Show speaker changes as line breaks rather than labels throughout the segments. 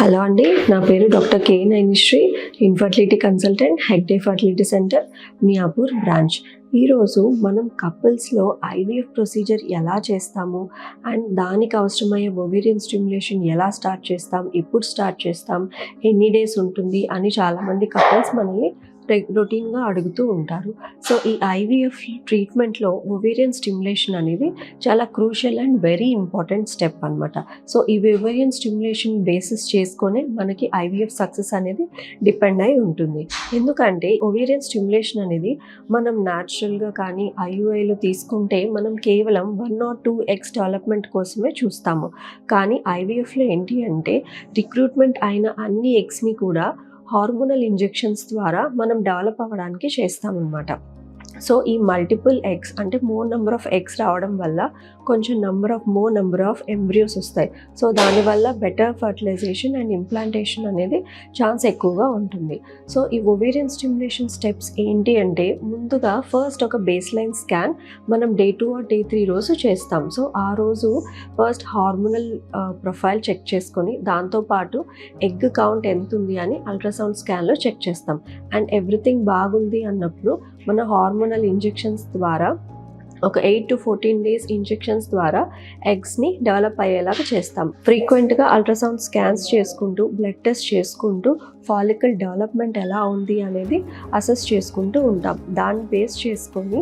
Hello అండి, నా పేరు doctor K Nainishree, infertility consultant, Hegde fertility centre, Miyapur branch. ఈరోజు మనం కపుల్స్లో ఐవీఎఫ్ ప్రొసీజర్ ఎలా చేస్తాము అండ్ దానికి అవసరమయ్యే ఓవేరియన్ స్టిమ్యులేషన్ ఎలా స్టార్ట్ చేస్తాం, ఎప్పుడు స్టార్ట్ చేస్తాం, ఎన్ని డేస్ ఉంటుంది అని చాలామంది కపుల్స్ మనల్ని రొటీన్గా అడుగుతూ ఉంటారు. సో ఈ ఐవీఎఫ్ ట్రీట్మెంట్లో ఓవేరియన్ స్టిమ్యులేషన్ అనేది చాలా crucial and very important step అనమాట. సో ఈ ఓవేరియన్ స్టిమ్యులేషన్ బేసిస్ చేసుకొని మనకి ఐవీఎఫ్ సక్సెస్ అనేది డిపెండ్ అయి ఉంటుంది. ఎందుకంటే ఓవేరియన్ స్టిమ్యులేషన్ అనేది మనం న్యాచురల్గా కానీ ఐయుఐలో తీసుకుంటే మనం కేవలం 1 or 2 ఎగ్స్ డెవలప్మెంట్ కోసమే చూస్తాము. కానీ ఐవీఎఫ్లో ఏంటి అంటే రిక్రూట్మెంట్ అయిన అన్ని ఎగ్స్ని కూడా హార్మోనల్ ఇంజెక్షన్స్ ద్వారా మనం డెవలప్ అవ్వడానికి చేస్తామన్నమాట. సో ఈ మల్టిపుల్ ఎగ్స్ అంటే మోర్ నెంబర్ ఆఫ్ ఎగ్స్ రావడం వల్ల కొంచెం మోర్ నెంబర్ ఆఫ్ ఎంబ్రియోస్ వస్తాయి. సో దానివల్ల బెటర్ ఫర్టిలైజేషన్ అండ్ ఇంప్లాంటేషన్ అనేది ఛాన్స్ ఎక్కువగా ఉంటుంది. సో ఈ ఓవేరియన్ స్టిమ్యులేషన్ స్టెప్స్ ఏంటి అంటే ముందుగా ఫస్ట్ ఒక బేస్ లైన్ స్కాన్ మనం డే 2 or day 3 రోజు చేస్తాం. సో ఆ రోజు ఫస్ట్ హార్మోనల్ ప్రొఫైల్ చెక్ చేసుకొని దాంతోపాటు ఎగ్ కౌంట్ ఎంత ఉంది అని అల్ట్రాసౌండ్ స్కాన్లో చెక్ చేస్తాం. అండ్ ఎవ్రీథింగ్ బాగుంది అన్నప్పుడు మన హార్మోనల్ ఇంజెక్షన్స్ ద్వారా ఒక 8 to 14 days ఇంజెక్షన్స్ ద్వారా ఎగ్స్ని డెవలప్ అయ్యేలాగా చేస్తాం. ఫ్రీక్వెంట్గా అల్ట్రాసౌండ్ స్కాన్స్ చేసుకుంటూ బ్లడ్ టెస్ట్ చేసుకుంటూ ఫాలికల్ డెవలప్మెంట్ ఎలా ఉంది అనేది అసెస్ చేసుకుంటూ ఉంటాం. దాన్ని బేస్ చేసుకొని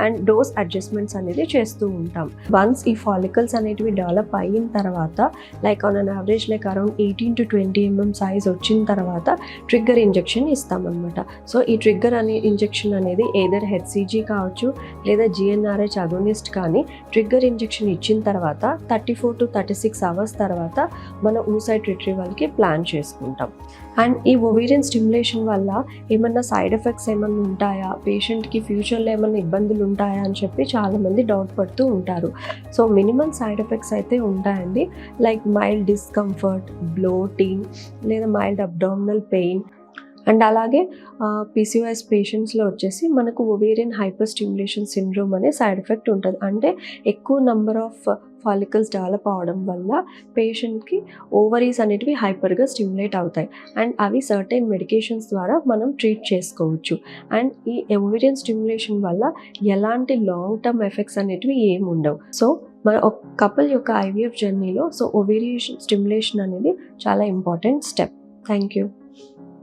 అండ్ డోస్ అడ్జస్ట్మెంట్స్ అనేది చేస్తూ ఉంటాం. వన్స్ ఈ ఫాలికల్స్ అనేటివి డెవలప్ అయిన తర్వాత like on an average like around 18 to 20 mm size వచ్చిన తర్వాత ట్రిగ్గర్ ఇంజెక్షన్ ఇస్తామన్నమాట. సో ఈ ట్రిగ్గర్ ఇంజెక్షన్ అనేది ఏదర్ హెచ్సిజీ కావచ్చు లేదా జిఎన్ఆర్హెచ్ అగోనిస్ట్ కానీ ట్రిగ్గర్ ఇంజెక్షన్ ఇచ్చిన తర్వాత 34 to 36 hours తర్వాత మన oocyte రిట్రీవల్కి ప్లాన్ చేసుకుంటాం. అండ్ ఈ ఓవేరియన్ స్టిమ్యులేషన్ వల్ల ఏమన్నా సైడ్ ఎఫెక్ట్స్ ఏమన్నా ఉంటాయా, పేషెంట్కి ఫ్యూచర్లో ఏమన్నా ఇబ్బందులు ఉంటాయా అని చెప్పి చాలామంది డౌట్ పడుతూ ఉంటారు. సో మినిమం సైడ్ ఎఫెక్ట్స్ అయితే ఉంటాయండి. లైక్ మైల్డ్ డిస్కంఫర్ట్, బ్లోటింగ్ లేదా మైల్డ్ అబ్డామినల్ పెయిన్. అండ్ అలాగే పీసీఓఎస్ పేషెంట్స్లో వచ్చేసి మనకు ఓవేరియన్ హైపర్ స్టిమ్యులేషన్ సిండ్రోమ్ అనే సైడ్ ఎఫెక్ట్ ఉంటుంది. అంటే ఎక్కువ నెంబర్ ఆఫ్ ఫాలికల్స్ డెవలప్ అవడం వల్ల పేషెంట్కి ఓవరీస్ అనేటివి హైపర్గా స్టిమ్యులేట్ అవుతాయి. అండ్ అవి సర్టెన్ మెడికేషన్స్ ద్వారా మనం ట్రీట్ చేసుకోవచ్చు. అండ్ ఈ ఓవేరియన్ స్టిమ్యులేషన్ వల్ల ఎలాంటి లాంగ్ టర్మ్ ఎఫెక్ట్స్ అనేటివి ఏమి ఉండవు. సో మన ఒక కపుల్ యొక్క ఐవీఎఫ్ జర్నీలో సో ఓవేరియన్ స్టిమ్యులేషన్ అనేది చాలా ఇంపార్టెంట్ స్టెప్. Thank you.